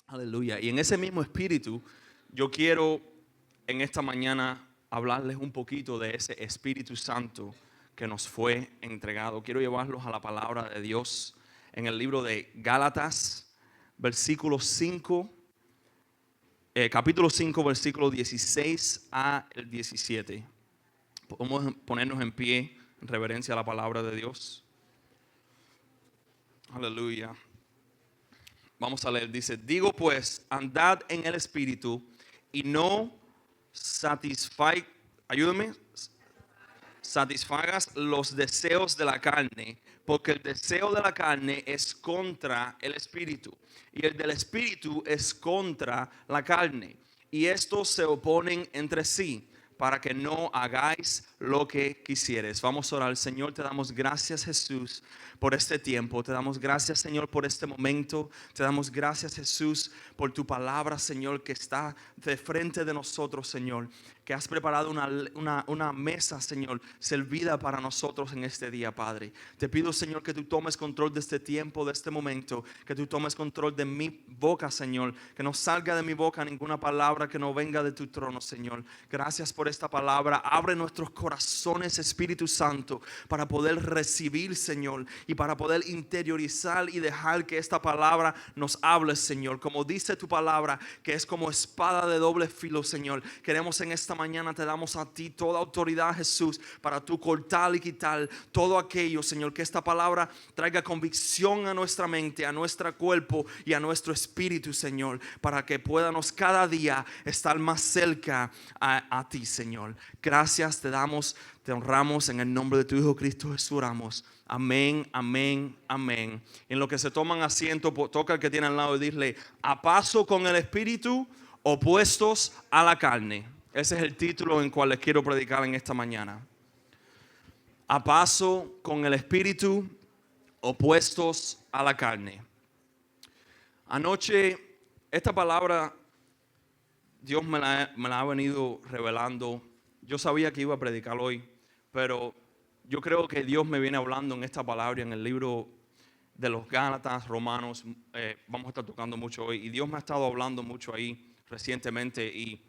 Aleluya. Y en ese mismo espíritu, yo quiero en esta mañana hablarles un poquito de ese Espíritu Santo que nos fue entregado. Quiero llevarlos a la palabra de Dios en el libro de Gálatas, versículo 5, capítulo 5, versículo 16 a el 17. Podemos ponernos en pie en reverencia a la palabra de Dios. Aleluya. Vamos a leer, dice: digo pues, andad en el Espíritu y no satisfagas los deseos de la carne, porque el deseo de la carne es contra el Espíritu y el del Espíritu es contra la carne, y estos se oponen entre sí, para que no hagáis lo que quisieres. Vamos a orar. Señor, te damos gracias, Jesús, por este tiempo. Te damos gracias, Señor, por este momento. Te damos gracias, Jesús, por tu palabra, Señor, que está de frente de nosotros, Señor. Que has preparado una mesa, Señor, servida para nosotros en este día, Padre. Te pido, Señor, que tú tomes control de este tiempo, de este momento. Que tú tomes control de mi boca, Señor. Que no salga de mi boca ninguna palabra que no venga de tu trono, Señor. Gracias por esta palabra. Abre nuestros corazones, Espíritu Santo, para poder recibir, Señor, y para poder interiorizar y dejar que esta palabra nos hable, Señor. Como dice tu palabra, que es como espada de doble filo, Señor. Queremos en esta mañana, te damos a ti toda autoridad, Jesús, para tú cortar y quitar todo aquello, Señor, que esta palabra traiga convicción a nuestra mente, a nuestro cuerpo y a nuestro espíritu, Señor, para que podamos cada día estar más cerca a ti, Señor. Gracias te damos, te honramos en el nombre de tu Hijo Cristo Jesús, oramos. Amén, amén, amén. En lo que se toman asiento, toca al que tiene al lado y dile: a paso con el espíritu, opuestos a la carne. Ese es el título en cual les quiero predicar en esta mañana. A paso con el espíritu, opuestos a la carne. Anoche, esta palabra Dios me la ha venido revelando. Yo sabía que iba a predicar hoy, pero yo creo que Dios me viene hablando en esta palabra, en el libro de los Gálatas, Romanos. Vamos a estar tocando mucho hoy. Y Dios me ha estado hablando mucho ahí recientemente. Y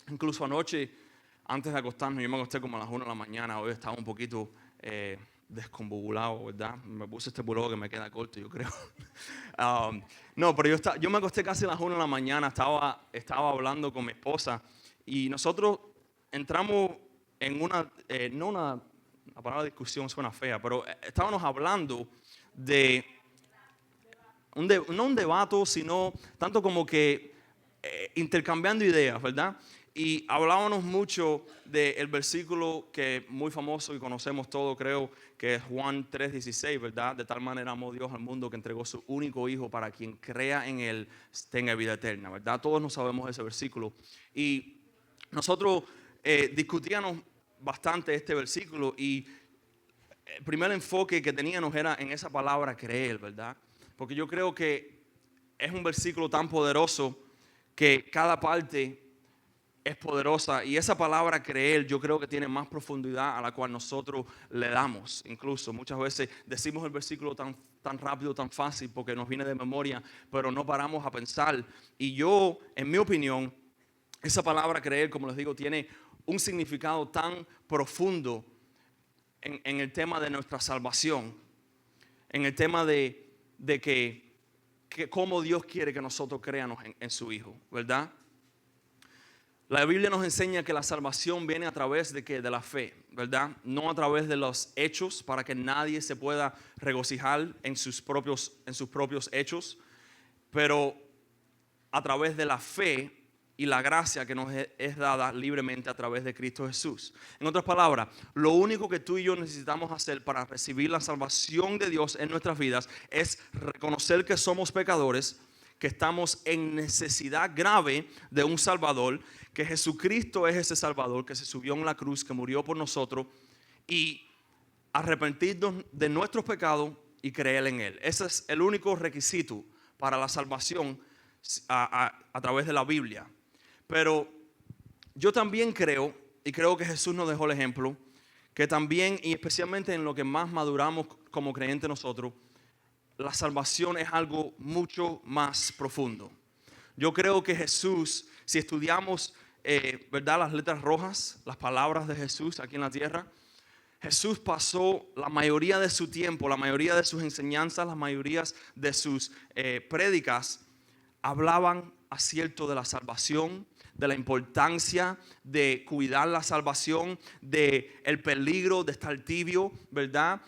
incluso anoche, antes de acostarnos, yo me acosté como a las 1 de la mañana. Hoy estaba un poquito descombobulado, ¿verdad? Me puse este pullover que me queda corto, yo creo. No, pero yo me acosté casi a las 1 de la mañana. Estaba hablando con mi esposa. Y nosotros entramos en la palabra discusión suena fea, pero estábamos hablando de no un debate, sino tanto como que intercambiando ideas, ¿verdad? Y hablábamos mucho del versículo que es muy famoso y conocemos todos, creo, que es Juan 3:16, ¿verdad? De tal manera amó Dios al mundo que entregó su único hijo para quien crea en él tenga vida eterna, ¿verdad? Todos no sabemos ese versículo. Y nosotros discutíamos bastante este versículo, y el primer enfoque que teníamos era en esa palabra creer, ¿verdad? Porque yo creo que es un versículo tan poderoso que cada parte es poderosa, y esa palabra creer yo creo que tiene más profundidad a la cual nosotros le damos. Incluso muchas veces decimos el versículo tan rápido, tan fácil, porque nos viene de memoria, pero no paramos a pensar. Y yo, en mi opinión, esa palabra creer, como les digo, tiene un significado tan profundo en el tema de nuestra salvación, en el tema de que cómo Dios quiere que nosotros creamos en su Hijo, ¿verdad? La Biblia nos enseña que la salvación viene a través de la fe, ¿verdad? No a través de los hechos, para que nadie se pueda regocijar en sus propios hechos, pero a través de la fe y la gracia que nos es dada libremente a través de Cristo Jesús. En otras palabras, lo único que tú y yo necesitamos hacer para recibir la salvación de Dios en nuestras vidas es reconocer que somos pecadores, que estamos en necesidad grave de un Salvador, que Jesucristo es ese Salvador que se subió en la cruz, que murió por nosotros, y arrepentirnos de nuestros pecados y creer en Él. Ese es el único requisito para la salvación a través de la Biblia. Pero yo también creo, y creo que Jesús nos dejó el ejemplo, que también, y especialmente en lo que más maduramos como creyentes nosotros, la salvación es algo mucho más profundo. Yo creo que Jesús, si estudiamos, ¿verdad?, las letras rojas, las palabras de Jesús aquí en la tierra, Jesús pasó la mayoría de su tiempo, la mayoría de sus enseñanzas, las mayorías de sus prédicas, hablaban acierto de la salvación, de la importancia de cuidar la salvación, de el peligro de estar tibio, ¿verdad?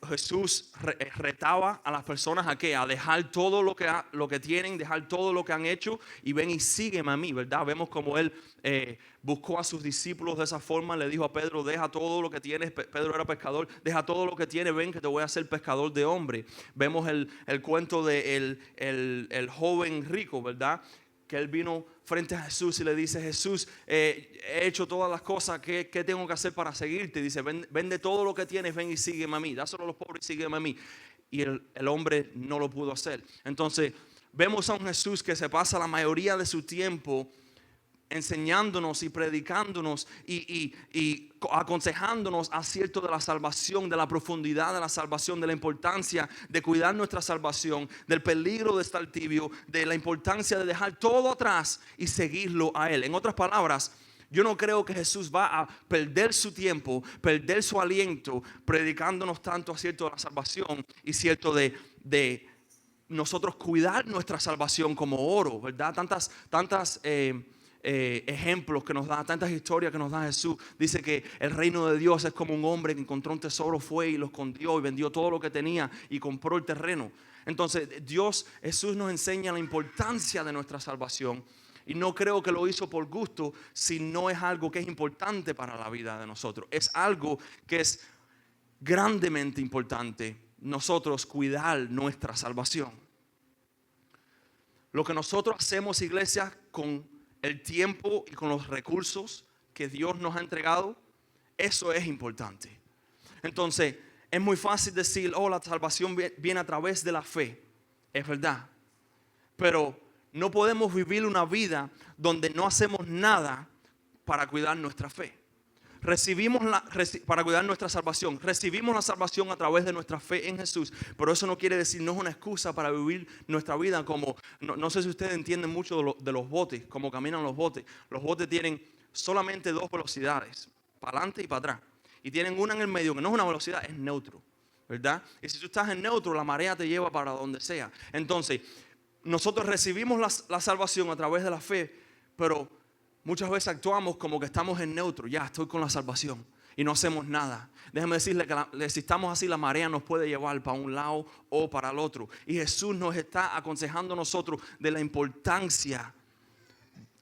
Jesús retaba a las personas a qué, a dejar todo lo que tienen, dejar todo lo que han hecho y ven y sígueme a mí, ¿verdad? Vemos como él buscó a sus discípulos de esa forma, le dijo a Pedro, deja todo lo que tienes. Pedro era pescador, deja todo lo que tienes, ven que te voy a hacer pescador de hombres. Vemos el cuento de el joven rico, ¿verdad? Que él vino frente a Jesús y le dice, Jesús, he hecho todas las cosas, ¿qué tengo que hacer para seguirte? Dice, vende todo lo que tienes, ven y sígueme a mí, dáselo a los pobres y sígueme a mí. Y el hombre no lo pudo hacer. Entonces, vemos a un Jesús que se pasa la mayoría de su tiempo enseñándonos y predicándonos y aconsejándonos acerca de la salvación, de la profundidad de la salvación, de la importancia de cuidar nuestra salvación, del peligro de estar tibio, de la importancia de dejar todo atrás y seguirlo a Él. En otras palabras, yo no creo que Jesús va a perder su tiempo, perder su aliento predicándonos tanto acerca de la salvación y cierto de nosotros cuidar nuestra salvación como oro, ¿verdad? Tantas ejemplos que nos da, tantas historias que nos da Jesús. Dice que el reino de Dios es como un hombre que encontró un tesoro, fue y lo escondió y vendió todo lo que tenía y compró el terreno. Entonces Jesús nos enseña la importancia de nuestra salvación y no creo que lo hizo por gusto, sino es algo que es importante para la vida de nosotros. Es algo que es grandemente importante, nosotros cuidar nuestra salvación. Lo que nosotros hacemos, iglesia, con el tiempo y con los recursos que Dios nos ha entregado, eso es importante. Entonces, es muy fácil decir, la salvación viene a través de la fe. Es verdad. Pero no podemos vivir una vida donde no hacemos nada para cuidar nuestra fe. Para cuidar nuestra salvación. Recibimos la salvación a través de nuestra fe en Jesús. Pero eso no quiere decir, no es una excusa para vivir nuestra vida como, no sé si ustedes entienden mucho de los botes, cómo caminan los botes. Los botes tienen solamente 2 velocidades, para adelante y para atrás. Y tienen una en el medio que no es una velocidad, es neutro, ¿verdad? Y si tú estás en neutro, la marea te lleva para donde sea. Entonces, nosotros recibimos la salvación a través de la fe, pero muchas veces actuamos como que estamos en neutro. Ya estoy con la salvación y no hacemos nada. Déjeme decirle que si estamos así, la marea nos puede llevar para un lado o para el otro. Y Jesús nos está aconsejando a nosotros de la importancia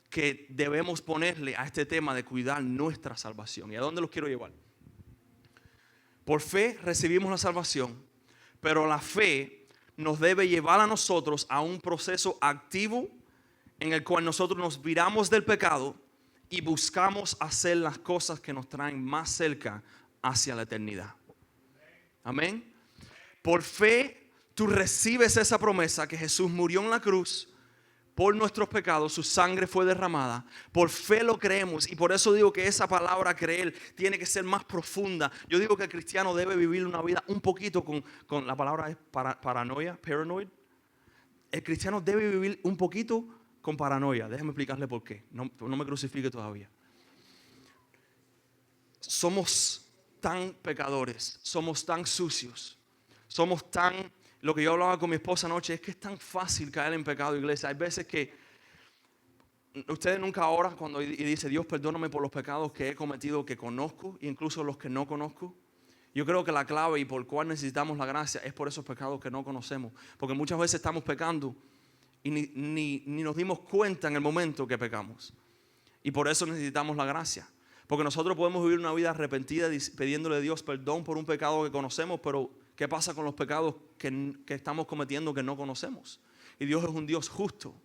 que debemos ponerle a este tema de cuidar nuestra salvación. ¿Y a dónde los quiero llevar? Por fe recibimos la salvación, pero la fe nos debe llevar a nosotros a un proceso activo en el cual nosotros nos viramos del pecado y buscamos hacer las cosas que nos traen más cerca hacia la eternidad. Amén. Por fe tú recibes esa promesa que Jesús murió en la cruz por nuestros pecados, su sangre fue derramada. Por fe lo creemos y por eso digo que esa palabra creer tiene que ser más profunda. Yo digo que el cristiano debe vivir una vida un poquito con la palabra es paranoia, paranoid. El cristiano debe vivir un poquito con paranoia. Déjeme explicarle por qué. No me crucifique todavía. Somos tan pecadores, somos tan sucios, somos tan... Lo que yo hablaba con mi esposa anoche es que es tan fácil caer en pecado, iglesia. Hay veces que ustedes nunca oran cuando y dice, Dios, perdóname por los pecados que he cometido, que conozco, e incluso los que no conozco. Yo creo que la clave y por cual necesitamos la gracia es por esos pecados que no conocemos. Porque muchas veces estamos pecando y ni nos dimos cuenta en el momento que pecamos. Y por eso necesitamos la gracia. Porque nosotros podemos vivir una vida arrepentida pidiéndole a Dios perdón por un pecado que conocemos, pero ¿qué pasa con los pecados que estamos cometiendo que no conocemos? Y Dios es un Dios justo,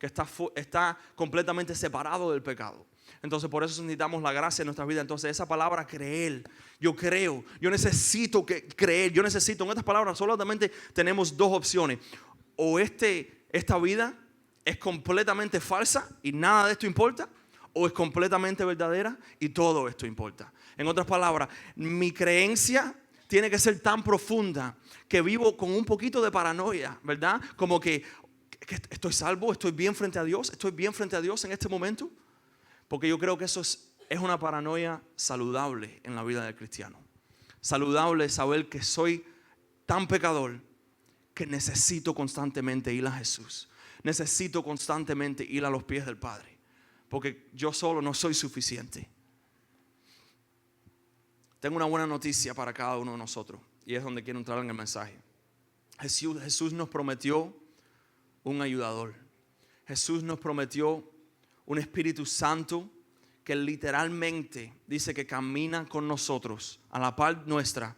que está completamente separado del pecado. Entonces por eso necesitamos la gracia en nuestras vidas. Entonces esa palabra creer, yo creo, yo necesito creer, en estas palabras solamente tenemos 2 opciones. O esta vida es completamente falsa y nada de esto importa, o es completamente verdadera y todo esto importa. En otras palabras, mi creencia tiene que ser tan profunda que vivo con un poquito de paranoia, ¿verdad? Como que ¿Estoy salvo? ¿Estoy bien frente a Dios? ¿Estoy bien frente a Dios en este momento? Porque yo creo que eso es una paranoia saludable en la vida del cristiano. Saludable saber que soy tan pecador que necesito constantemente ir a Jesús. Necesito constantemente ir a los pies del Padre. Porque yo solo no soy suficiente. Tengo una buena noticia para cada uno de nosotros. Y es donde quiero entrar en el mensaje. Jesús nos prometió un ayudador. Jesús nos prometió un Espíritu Santo que literalmente dice que camina con nosotros a la par nuestra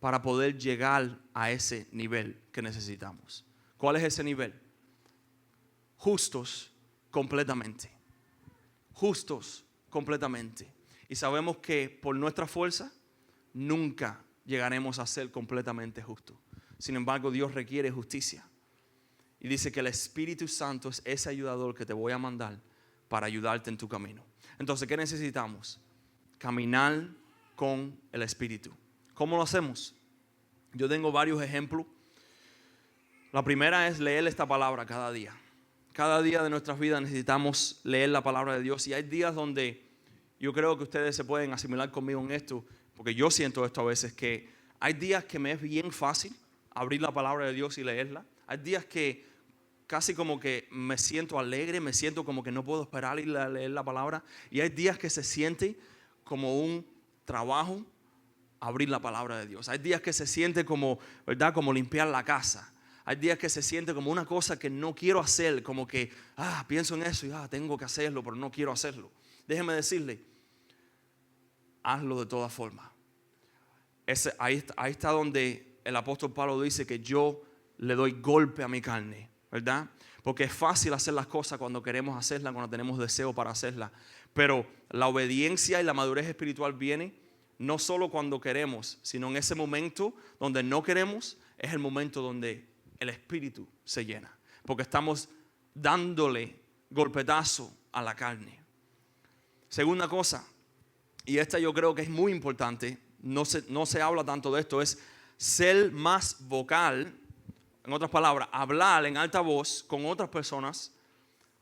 para poder llegar a ese nivel que necesitamos. ¿Cuál es ese nivel? Justos completamente. Justos completamente. Y sabemos que por nuestra fuerza nunca llegaremos a ser completamente justos. Sin embargo, Dios requiere justicia. Y dice que el Espíritu Santo es ese ayudador que te voy a mandar para ayudarte en tu camino. Entonces, ¿qué necesitamos? Caminar con el Espíritu. ¿Cómo lo hacemos? Yo tengo varios ejemplos. La primera es leer esta palabra cada día. Cada día de nuestras vidas necesitamos leer la palabra de Dios. Y hay días donde yo creo que ustedes se pueden asimilar conmigo en esto, porque yo siento esto a veces, que hay días que me es bien fácil abrir la palabra de Dios y leerla. Hay días que casi como que me siento alegre, me siento como que no puedo esperar ir a leer la palabra. Y hay días que se siente como un trabajo abrir la palabra de Dios. Hay días que se siente como, ¿verdad? Como limpiar la casa. Hay días que se siente como una cosa que no quiero hacer, como que pienso en eso y tengo que hacerlo, pero no quiero hacerlo. Déjeme decirle, hazlo de todas formas. Ahí está donde el apóstol Pablo dice que yo le doy golpe a mi carne, ¿verdad? Porque es fácil hacer las cosas cuando queremos hacerlas, cuando tenemos deseo para hacerlas. Pero la obediencia y la madurez espiritual viene no solo cuando queremos, sino en ese momento donde no queremos, es el momento donde el espíritu se llena. Porque estamos dándole golpetazo a la carne. Segunda cosa, y esta yo creo que es muy importante, no se habla tanto de esto, es ser más vocal. En otras palabras, hablar en alta voz con otras personas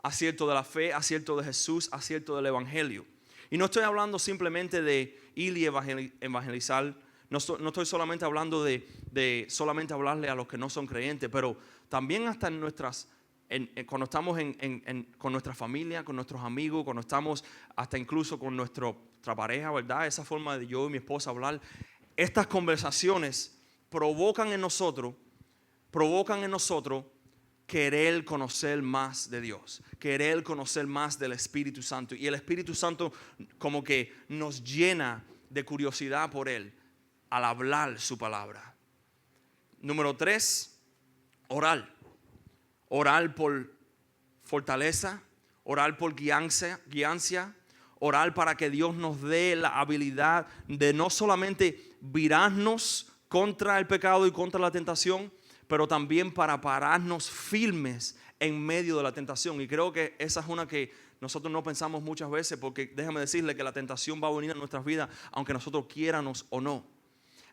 acerca de la fe, acerca de Jesús, acerca del Evangelio. Y no estoy hablando simplemente de ir y evangelizar. No estoy solamente hablando de solamente hablarle a los que no son creyentes, pero también hasta en cuando estamos con nuestra familia, con nuestros amigos, cuando estamos hasta incluso con nuestra pareja, ¿verdad? Esa forma de yo y mi esposa hablar. Estas conversaciones provocan en nosotros querer conocer más de Dios, querer conocer más del Espíritu Santo. Y el Espíritu Santo como que nos llena de curiosidad por Él al hablar su palabra. Número 3, orar. Orar por fortaleza, orar por guianza, orar para que Dios nos dé la habilidad de no solamente virarnos contra el pecado y contra la tentación, pero también para pararnos firmes en medio de la tentación. Y creo que esa es una que nosotros no pensamos muchas veces, porque déjame decirle que la tentación va a venir a nuestras vidas aunque nosotros quieramos o no.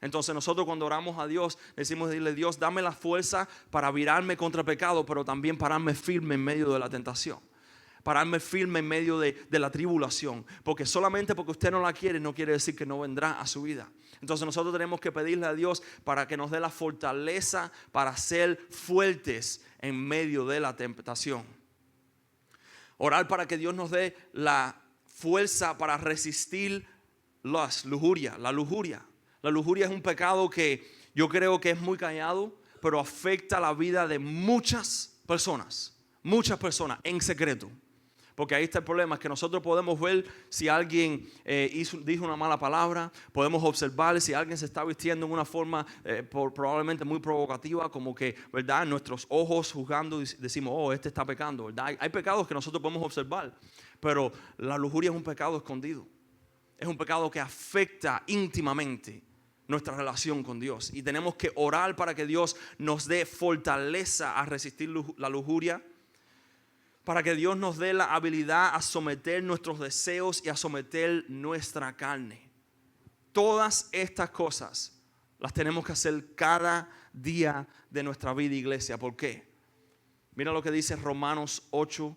Entonces nosotros cuando oramos a Dios decimos, dile, Dios, dame la fuerza para virarme contra el pecado, pero también pararme firme en medio de la tentación. Pararme firme en medio de la tribulación. Porque solamente porque usted no la quiere, no quiere decir que no vendrá a su vida. Entonces nosotros tenemos que pedirle a Dios para que nos dé la fortaleza para ser fuertes en medio de la tentación. Orar para que Dios nos dé la fuerza para resistir la lujuria. La lujuria es un pecado que yo creo que es muy callado, pero afecta la vida de muchas personas en secreto. Porque ahí está el problema, es que nosotros podemos ver si alguien dijo una mala palabra, podemos observar si alguien se está vistiendo en una forma probablemente muy provocativa, como que, ¿verdad? Nuestros ojos juzgando decimos, este está pecando, ¿verdad? Hay pecados que nosotros podemos observar, pero la lujuria es un pecado escondido. Es un pecado que afecta íntimamente nuestra relación con Dios. Y tenemos que orar para que Dios nos dé fortaleza a resistir la lujuria, para que Dios nos dé la habilidad a someter nuestros deseos y a someter nuestra carne. Todas estas cosas las tenemos que hacer cada día de nuestra vida, iglesia. ¿Por qué? Mira lo que dice Romanos 8,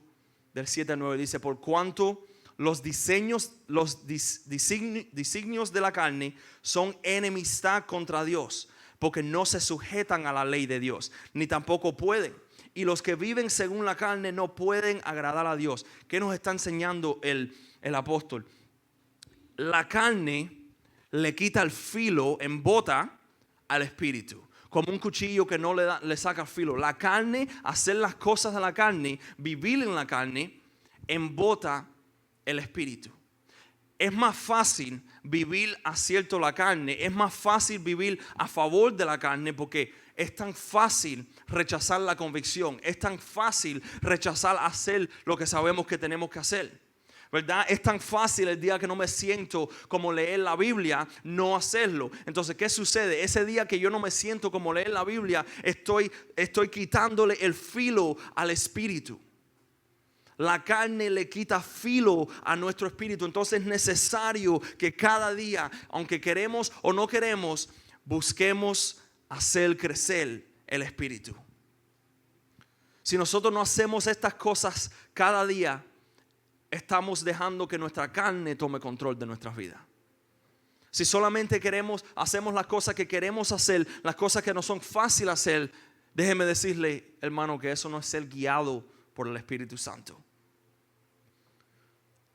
del 7 al 9. Dice, por cuanto los designios de la carne son enemistad contra Dios, porque no se sujetan a la ley de Dios, ni tampoco pueden. Y los que viven según la carne no pueden agradar a Dios. ¿Qué nos está enseñando el apóstol? La carne le quita el filo, embota al espíritu. Como un cuchillo que no le saca filo. La carne, hacer las cosas de la carne, vivir en la carne, embota el espíritu. Es más fácil vivir acierto la carne, es más fácil vivir a favor de la carne porque es tan fácil rechazar la convicción, es tan fácil rechazar hacer lo que sabemos que tenemos que hacer, ¿verdad? Es tan fácil el día que no me siento como leer la Biblia, no hacerlo. Entonces, ¿qué sucede? Ese día que yo no me siento como leer la Biblia, estoy quitándole el filo al espíritu. La carne le quita filo a nuestro espíritu. Entonces es necesario que cada día, aunque queremos o no queremos, busquemos hacer crecer el espíritu. Si nosotros no hacemos estas cosas cada día, estamos dejando que nuestra carne tome control de nuestras vidas. Si solamente hacemos las cosas que queremos hacer, las cosas que no son fáciles hacer, déjeme decirle, hermano, que eso no es ser guiado por el Espíritu Santo.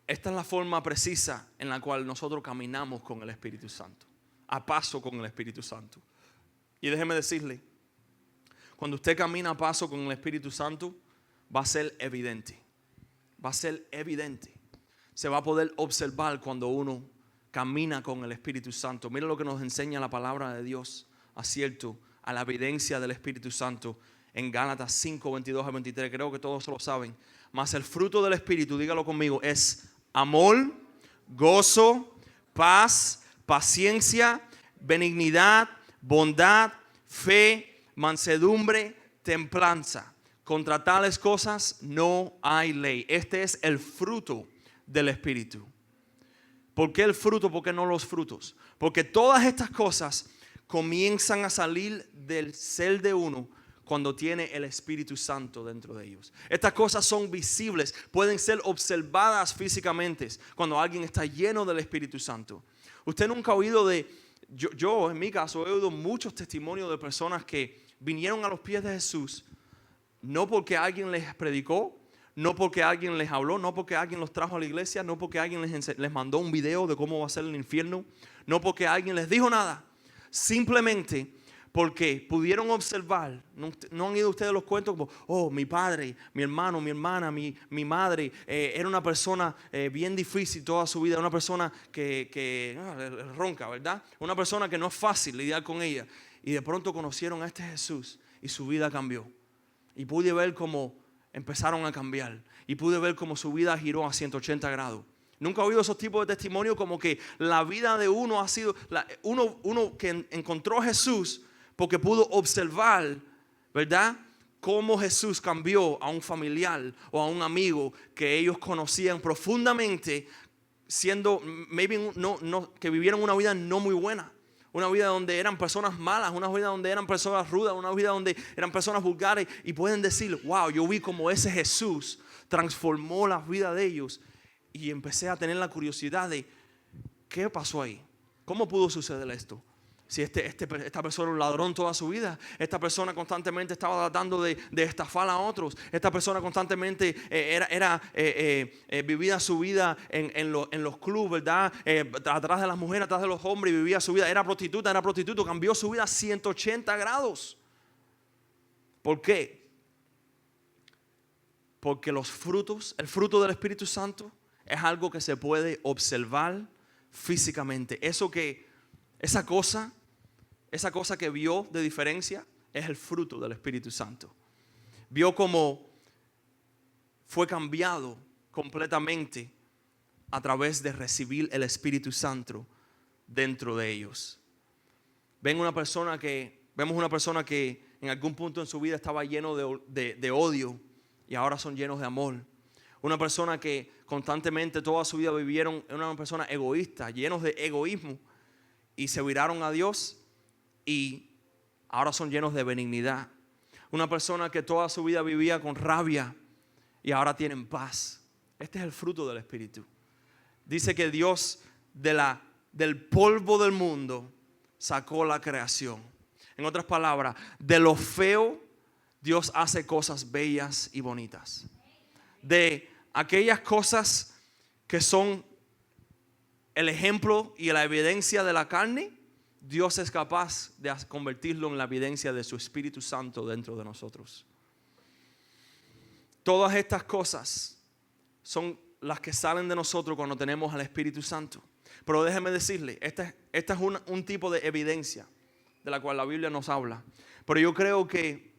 Esta es la forma precisa en la cual nosotros caminamos con el Espíritu Santo, a paso con el Espíritu Santo. Y déjeme decirle, cuando usted camina a paso con el Espíritu Santo, va a ser evidente. Va a ser evidente. Se va a poder observar cuando uno camina con el Espíritu Santo. Mira lo que nos enseña la palabra de Dios, acierto a la evidencia del Espíritu Santo en Gálatas 5, 22 al 23. Creo que todos lo saben. Mas el fruto del Espíritu, dígalo conmigo, es amor, gozo, paz, paciencia, benignidad, bondad, fe, mansedumbre, templanza. Contra tales cosas no hay ley. Este es el fruto del Espíritu. ¿Por qué el fruto? ¿Por qué no los frutos? Porque todas estas cosas comienzan a salir del ser de uno cuando tiene el Espíritu Santo dentro de ellos. Estas cosas son visibles, pueden ser observadas físicamente cuando alguien está lleno del Espíritu Santo. Usted nunca ha oído yo en mi caso he oído muchos testimonios de personas que vinieron a los pies de Jesús, no porque alguien les predicó, no porque alguien les habló, no porque alguien los trajo a la iglesia, no porque alguien les mandó un video de cómo va a ser el infierno, no porque alguien les dijo nada, simplemente porque pudieron observar. ¿No han ido ustedes los cuentos como, oh, mi padre, mi hermano, mi hermana, mi madre era una persona bien difícil toda su vida, una persona que ronca, ¿verdad? Una persona que no es fácil lidiar con ella, y de pronto conocieron a este Jesús y su vida cambió, y pude ver cómo empezaron a cambiar, y pude ver cómo su vida giró a 180 grados. Nunca he oído esos tipos de testimonios como que la vida de uno ha sido, uno que encontró a Jesús porque pudo observar, ¿verdad?, cómo Jesús cambió a un familiar o a un amigo que ellos conocían profundamente, siendo, que vivieron una vida no muy buena. Una vida donde eran personas malas, una vida donde eran personas rudas, una vida donde eran personas vulgares. Y pueden decir, wow, yo vi cómo ese Jesús transformó la vida de ellos. Y empecé a tener la curiosidad de, ¿qué pasó ahí? ¿Cómo pudo suceder esto? Si esta persona era un ladrón toda su vida, esta persona constantemente estaba tratando de estafar a otros, esta persona constantemente vivía su vida en los clubes, ¿verdad? Atrás de las mujeres, atrás de los hombres, vivía su vida, era prostituto, cambió su vida a 180 grados. ¿Por qué? Porque el fruto del Espíritu Santo es algo que se puede observar físicamente. Esa cosa que vio de diferencia es el fruto del Espíritu Santo. Vio cómo fue cambiado completamente a través de recibir el Espíritu Santo dentro de ellos. Vemos una persona que en algún punto en su vida estaba lleno de odio y ahora son llenos de amor. Una persona que constantemente toda su vida vivieron, una persona egoísta, llenos de egoísmo, y se viraron a Dios y ahora son llenos de benignidad. Una persona que toda su vida vivía con rabia y ahora tienen paz. Este es el fruto del Espíritu. Dice que Dios del polvo del mundo sacó la creación. En otras palabras, de lo feo Dios hace cosas bellas y bonitas. De aquellas cosas que son el ejemplo y la evidencia de la carne, Dios es capaz de convertirlo en la evidencia de su Espíritu Santo dentro de nosotros. Todas estas cosas son las que salen de nosotros cuando tenemos al Espíritu Santo. Pero déjeme decirle, esta es un tipo de evidencia de la cual la Biblia nos habla. Pero yo creo que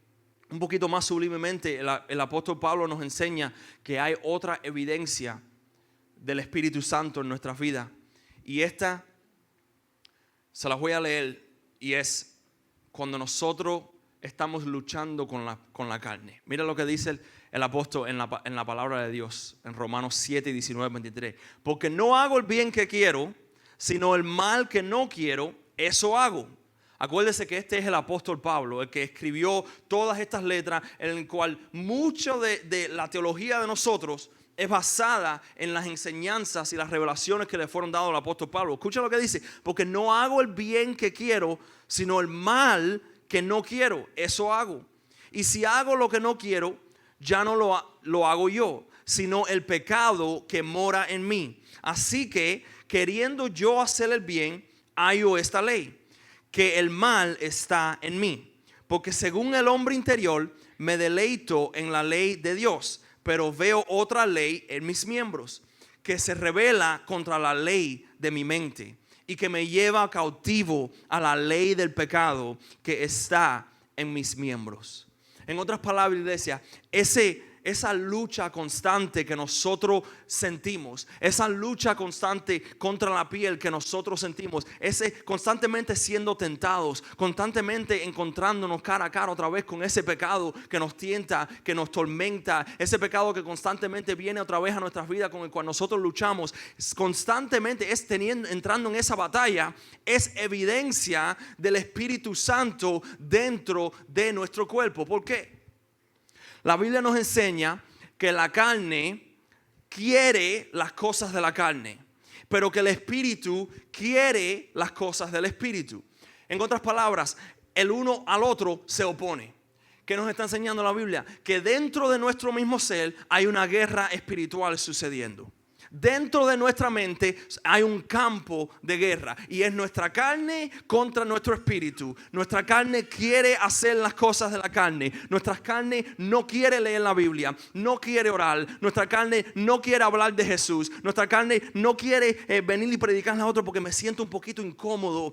un poquito más sublimemente el apóstol Pablo nos enseña que hay otra evidencia del Espíritu Santo en nuestras vidas. Y esta se las voy a leer, y es cuando nosotros estamos luchando con la carne. Mira lo que dice el apóstol en la palabra de Dios, en Romanos 7, 19, 23. Porque no hago el bien que quiero, sino el mal que no quiero, eso hago. Acuérdese que este es el apóstol Pablo, el que escribió todas estas letras, en el cual mucho de la teología de nosotros es basada en las enseñanzas y las revelaciones que le fueron dadas al apóstol Pablo. Escucha lo que dice: porque no hago el bien que quiero, sino el mal que no quiero, eso hago. Y si hago lo que no quiero, ya no lo hago yo, sino el pecado que mora en mí. Así que, queriendo yo hacer el bien, hallo esta ley, que el mal está en mí. Porque según el hombre interior, me deleito en la ley de Dios, pero veo otra ley en mis miembros, que se rebela contra la ley de mi mente y que me lleva cautivo a la ley del pecado que está en mis miembros. En otras palabras, iglesia, esa lucha constante que nosotros sentimos, esa lucha constante contra la piel que nosotros sentimos, ese constantemente siendo tentados, constantemente encontrándonos cara a cara otra vez con ese pecado que nos tienta, que nos tormenta, ese pecado que constantemente viene otra vez a nuestras vidas, con el cual nosotros luchamos, constantemente entrando en esa batalla, es evidencia del Espíritu Santo dentro de nuestro cuerpo. ¿Por qué? La Biblia nos enseña que la carne quiere las cosas de la carne, pero que el Espíritu quiere las cosas del Espíritu. En otras palabras, el uno al otro se opone. ¿Qué nos está enseñando la Biblia? Que dentro de nuestro mismo ser hay una guerra espiritual sucediendo. Dentro de nuestra mente hay un campo de guerra y es nuestra carne contra nuestro espíritu. Nuestra carne quiere hacer las cosas de la carne. Nuestra carne no quiere leer la Biblia, no quiere orar. Nuestra carne no quiere hablar de Jesús. Nuestra carne no quiere venir y predicarle a otro porque me siento un poquito incómodo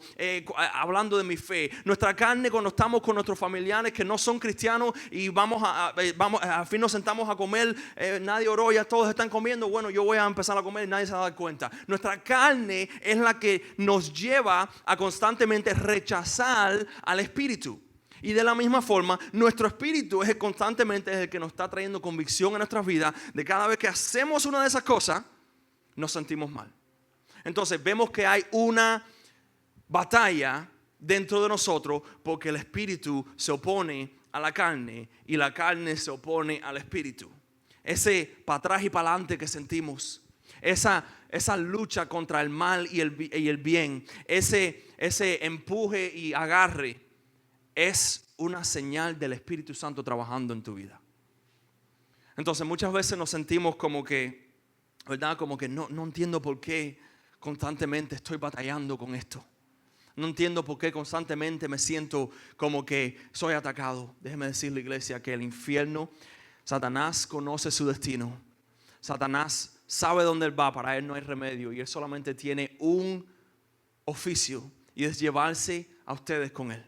hablando de mi fe. Nuestra carne, cuando estamos con nuestros familiares que no son cristianos y al fin nos sentamos a comer, nadie oró, ya todos están comiendo, bueno, yo voy a empezar a comer y nadie se va a dar cuenta. Nuestra carne es la que nos lleva a constantemente rechazar al Espíritu. Y de la misma forma, nuestro espíritu es constantemente el que nos está trayendo convicción en nuestras vidas de cada vez que hacemos una de esas cosas, nos sentimos mal. Entonces vemos que hay una batalla dentro de nosotros porque el espíritu se opone a la carne y la carne se opone al espíritu. Ese para atrás y para adelante que sentimos, esa lucha contra el mal y el bien, ese empuje y agarre, es una señal del Espíritu Santo trabajando en tu vida. Entonces muchas veces nos sentimos como que, ¿verdad? Como que no entiendo por qué constantemente estoy batallando con esto. No entiendo por qué constantemente me siento como que soy atacado. Déjeme decirle, iglesia, que el infierno, Satanás conoce su destino. Satanás sabe dónde él va, para él no hay remedio y él solamente tiene un oficio y es llevarse a ustedes con él.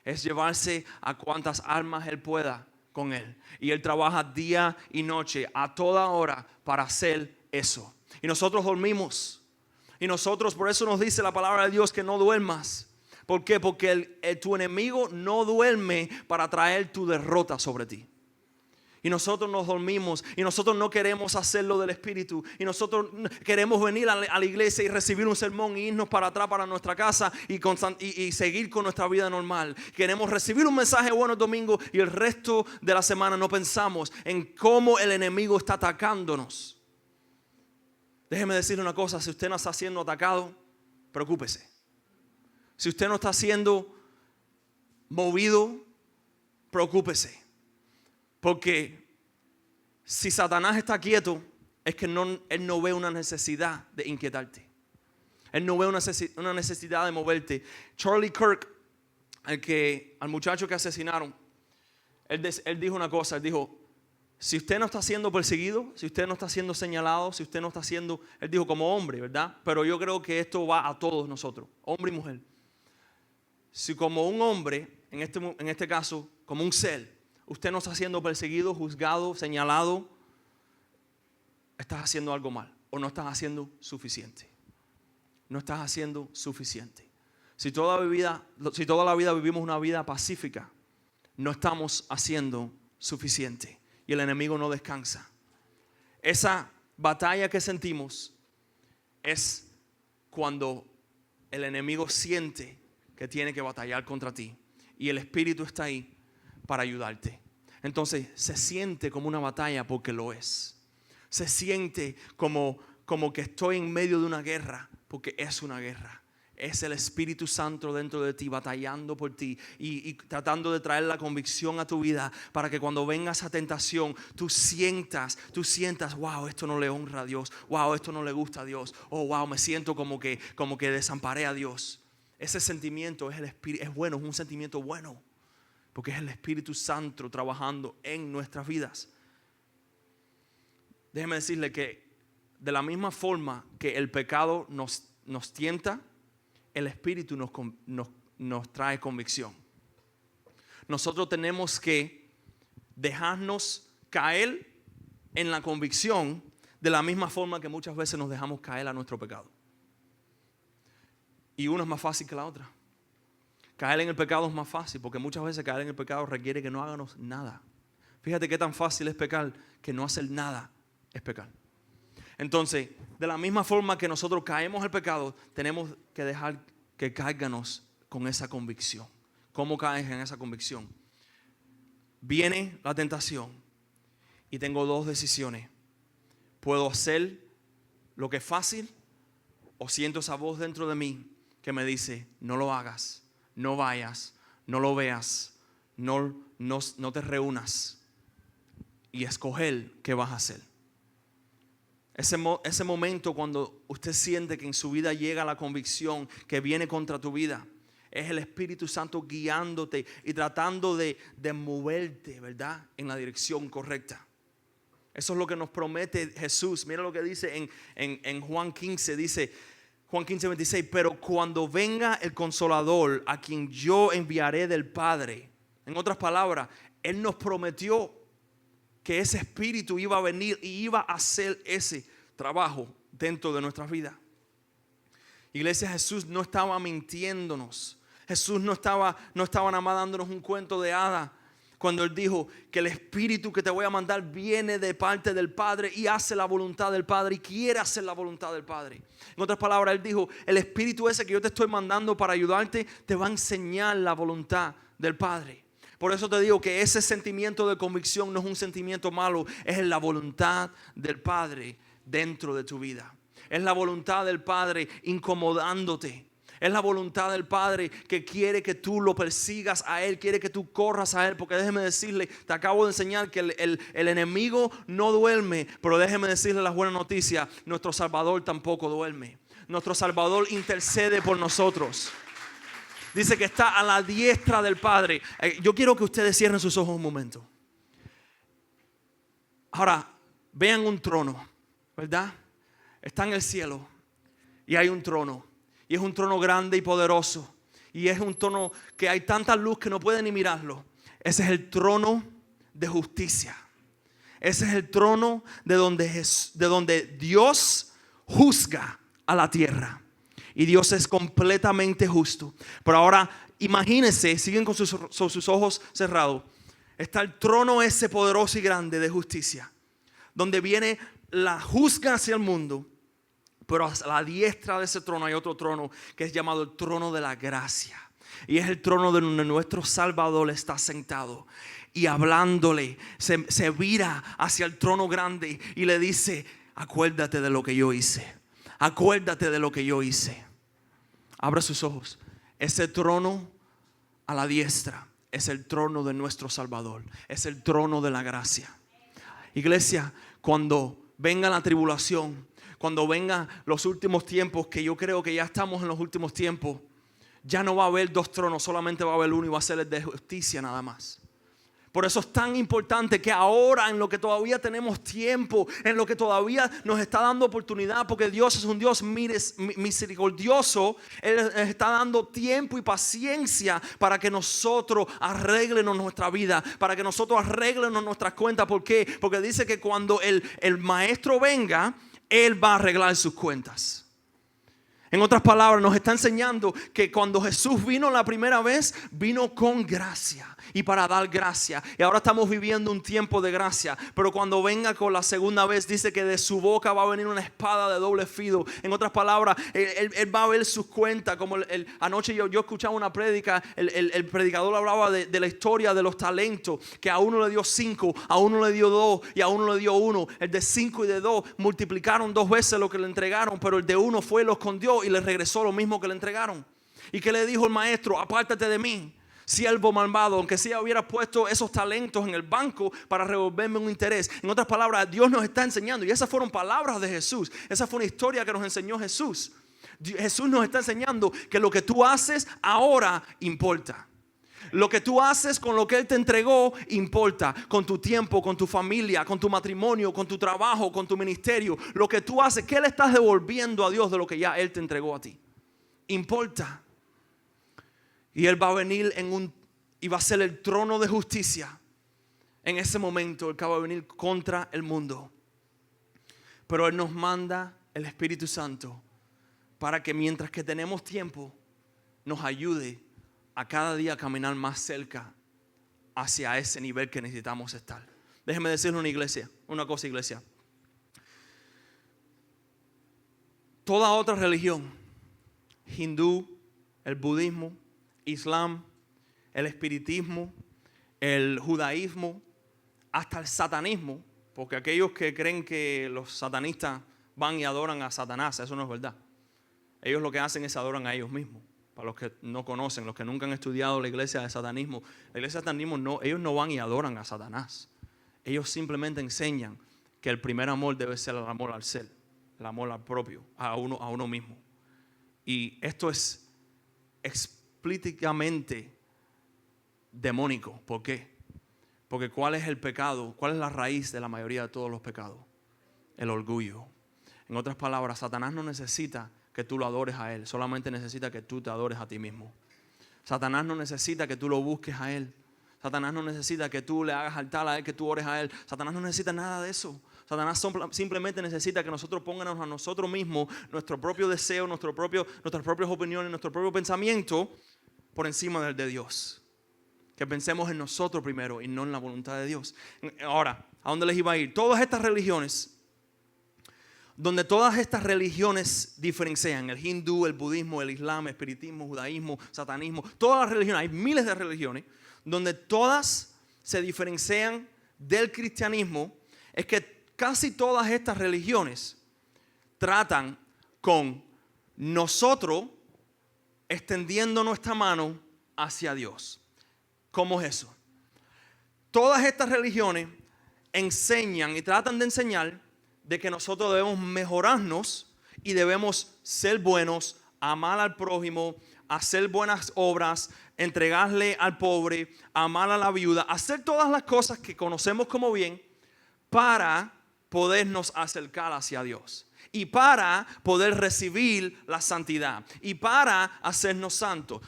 Es llevarse a cuantas almas él pueda con él. Y él trabaja día y noche a toda hora para hacer eso. Y nosotros dormimos. Y nosotros, por eso nos dice la palabra de Dios que no duermas. ¿Por qué? Porque tu enemigo no duerme para traer tu derrota sobre ti. Y nosotros nos dormimos y nosotros no queremos hacerlo del Espíritu. Y nosotros queremos venir a la iglesia y recibir un sermón y irnos para atrás para nuestra casa y seguir con nuestra vida normal. Queremos recibir un mensaje bueno el domingo y el resto de la semana no pensamos en cómo el enemigo está atacándonos. Déjeme decirle una cosa, si usted no está siendo atacado, preocúpese. Si usted no está siendo movido, preocúpese. Porque si Satanás está quieto, es que él no ve una necesidad de inquietarte. Él no ve una necesidad de moverte. Charlie Kirk, al muchacho que asesinaron, él dijo una cosa, él dijo, si usted no está siendo perseguido, si usted no está siendo señalado, si usted no está siendo, él dijo como hombre, ¿verdad? Pero yo creo que esto va a todos nosotros, hombre y mujer. Si como un hombre, en este caso, como un ser, usted no está siendo perseguido, juzgado, señalado, estás haciendo algo mal o no estás haciendo suficiente. No estás haciendo suficiente. Si toda la vida vivimos una vida pacífica, no estamos haciendo suficiente y el enemigo no descansa. Esa batalla que sentimos es cuando el enemigo siente que tiene que batallar contra ti y el Espíritu está ahí para ayudarte. Entonces se siente como una batalla porque lo es. Se siente como que estoy en medio de una guerra porque es una guerra. Es el Espíritu Santo dentro de ti batallando por ti y tratando de traer la convicción a tu vida para que cuando venga esa tentación tú sientas, wow, esto no le honra a Dios, wow, esto no le gusta a Dios, oh, wow, me siento como que desamparé a Dios. Ese sentimiento es bueno, es un sentimiento bueno. Porque es el Espíritu Santo trabajando en nuestras vidas. Déjeme decirle que de la misma forma que el pecado nos tienta, el Espíritu nos trae convicción. Nosotros tenemos que dejarnos caer en la convicción de la misma forma que muchas veces nos dejamos caer a nuestro pecado. Y una es más fácil que la otra. Caer en el pecado es más fácil porque muchas veces caer en el pecado requiere que no hagamos nada. Fíjate qué tan fácil es pecar que no hacer nada es pecar. Entonces, de la misma forma que nosotros caemos en el pecado, tenemos que dejar que caiganos con esa convicción. ¿Cómo caes en esa convicción? Viene la tentación y tengo dos decisiones. Puedo hacer lo que es fácil o siento esa voz dentro de mí que me dice, no lo hagas. No vayas, no lo veas, no te reúnas y escoger qué vas a hacer. Ese momento cuando usted siente que en su vida llega la convicción que viene contra tu vida, es el Espíritu Santo guiándote y tratando de moverte, ¿verdad?, en la dirección correcta. Eso es lo que nos promete Jesús. Mira lo que dice en Juan 15, dice Juan 15, 26, pero cuando venga el Consolador, a quien yo enviaré del Padre. En otras palabras, Él nos prometió que ese Espíritu iba a venir y iba a hacer ese trabajo dentro de nuestras vidas. Iglesia, Jesús no estaba mintiéndonos. Jesús no estaba nada más dándonos un cuento de hadas. Cuando Él dijo que el Espíritu que te voy a mandar viene de parte del Padre y hace la voluntad del Padre y quiere hacer la voluntad del Padre. En otras palabras, Él dijo, el Espíritu ese que yo te estoy mandando para ayudarte te va a enseñar la voluntad del Padre. Por eso te digo que ese sentimiento de convicción no es un sentimiento malo, es la voluntad del Padre dentro de tu vida. Es la voluntad del Padre incomodándote. Es la voluntad del Padre que quiere que tú lo persigas a Él, quiere que tú corras a Él. Porque déjeme decirle, te acabo de enseñar que el enemigo no duerme. Pero déjeme decirle la buena noticia, nuestro Salvador tampoco duerme. Nuestro Salvador intercede por nosotros. Dice que está a la diestra del Padre. Yo quiero que ustedes cierren sus ojos un momento. Ahora, vean un trono, ¿verdad? Está en el cielo y hay un trono. Y es un trono grande y poderoso. Y es un trono que hay tanta luz que no puede ni mirarlo. Ese es el trono de justicia. Ese es el trono de donde Dios juzga a la tierra. Y Dios es completamente justo. Pero ahora imagínense, siguen con sus ojos cerrados. está el trono ese poderoso y grande de justicia, donde viene la juzga hacia el mundo. Pero a la diestra de ese trono hay otro trono que es llamado el trono de la gracia. Y es el trono donde nuestro Salvador está sentado. Y hablándole, se vira hacia el trono grande y le dice: acuérdate de lo que yo hice. Acuérdate de lo que yo hice. Abra sus ojos. Ese trono a la diestra es el trono de nuestro Salvador. Es el trono de la gracia. Iglesia, cuando venga la tribulación, cuando vengan los últimos tiempos, que yo creo que ya estamos en los últimos tiempos, ya no va a haber dos tronos, solamente va a haber uno y va a ser el de justicia nada más. Por eso es tan importante que ahora, en lo que todavía tenemos tiempo, en lo que todavía nos está dando oportunidad, porque Dios es un Dios misericordioso, Él está dando tiempo y paciencia para que nosotros arreglemos nuestra vida, para que nosotros arreglemos nuestras cuentas. ¿Por qué? Porque dice que cuando el maestro venga, Él va a arreglar sus cuentas. En otras palabras, nos está enseñando que cuando Jesús vino la primera vez, vino con gracia y para dar gracia. Y ahora estamos viviendo un tiempo de gracia. Pero cuando venga con la segunda vez, dice que de su boca va a venir una espada de doble filo. En otras palabras, él va a ver sus cuentas. Como anoche yo escuchaba una prédica, el predicador hablaba de la historia de los talentos. Que a uno le dio 5, a uno le dio 2 y a uno le dio 1. El de 5 y de 2 multiplicaron 2 veces lo que le entregaron. Pero el de 1 fue y lo escondió y le regresó lo mismo que le entregaron. ¿Y qué le dijo el maestro? Apártate de mí, siervo malvado, aunque si hubiera puesto esos talentos en el banco para revolverme un interés. En otras palabras, Dios nos está enseñando, y esas fueron palabras de Jesús. Esa fue una historia que nos enseñó Jesús. Jesús nos está enseñando que lo que tú haces ahora importa. Lo que tú haces con lo que Él te entregó importa. Con tu tiempo, con tu familia, con tu matrimonio, con tu trabajo, con tu ministerio. Lo que tú haces, ¿qué le estás devolviendo a Dios de lo que ya Él te entregó a ti? Importa. Y Él va a venir y va a ser el trono de justicia. En ese momento Él va a venir contra el mundo. Pero Él nos manda el Espíritu Santo para que mientras que tenemos tiempo nos ayude a cada día caminar más cerca hacia ese nivel que necesitamos estar. Déjeme decirle una cosa, iglesia. Toda otra religión, hindú, el budismo, islam, el espiritismo, el judaísmo, hasta el satanismo, porque aquellos que creen que los satanistas van y adoran a Satanás, eso no es verdad. Ellos lo que hacen es adoran a ellos mismos. Para los que no conocen, los que nunca han estudiado la iglesia de satanismo, la iglesia de satanismo ellos no van y adoran a Satanás. Ellos simplemente enseñan que el primer amor debe ser el amor al ser, el amor al propio, a uno mismo. Y esto es explícitamente demónico. ¿Por qué? Porque ¿cuál es el pecado? ¿Cuál es la raíz de la mayoría de todos los pecados? El orgullo. En otras palabras, Satanás no necesita que tú lo adores a Él, solamente necesita que tú te adores a ti mismo. Satanás no necesita que tú lo busques a Él. Satanás no necesita que tú le hagas altar a Él, que tú ores a Él. Satanás no necesita nada de eso. Satanás simplemente necesita que nosotros pongamos a nosotros mismos nuestro propio deseo, nuestras propias opiniones, nuestro propio pensamiento por encima del de Dios. Que pensemos en nosotros primero y no en la voluntad de Dios. Ahora, ¿a dónde les iba a ir? Todas estas religiones, donde todas estas religiones diferencian, el hindú, el budismo, el islam, el espiritismo, judaísmo, satanismo, todas las religiones, hay miles de religiones, donde todas se diferencian del cristianismo, es que casi todas estas religiones tratan con nosotros extendiendo nuestra mano hacia Dios. ¿Cómo es eso? Todas estas religiones enseñan y tratan de enseñar de que nosotros debemos mejorarnos y debemos ser buenos, amar al prójimo, hacer buenas obras, entregarle al pobre, amar a la viuda, hacer todas las cosas que conocemos como bien para podernos acercar hacia Dios y para poder recibir la santidad y para hacernos santos.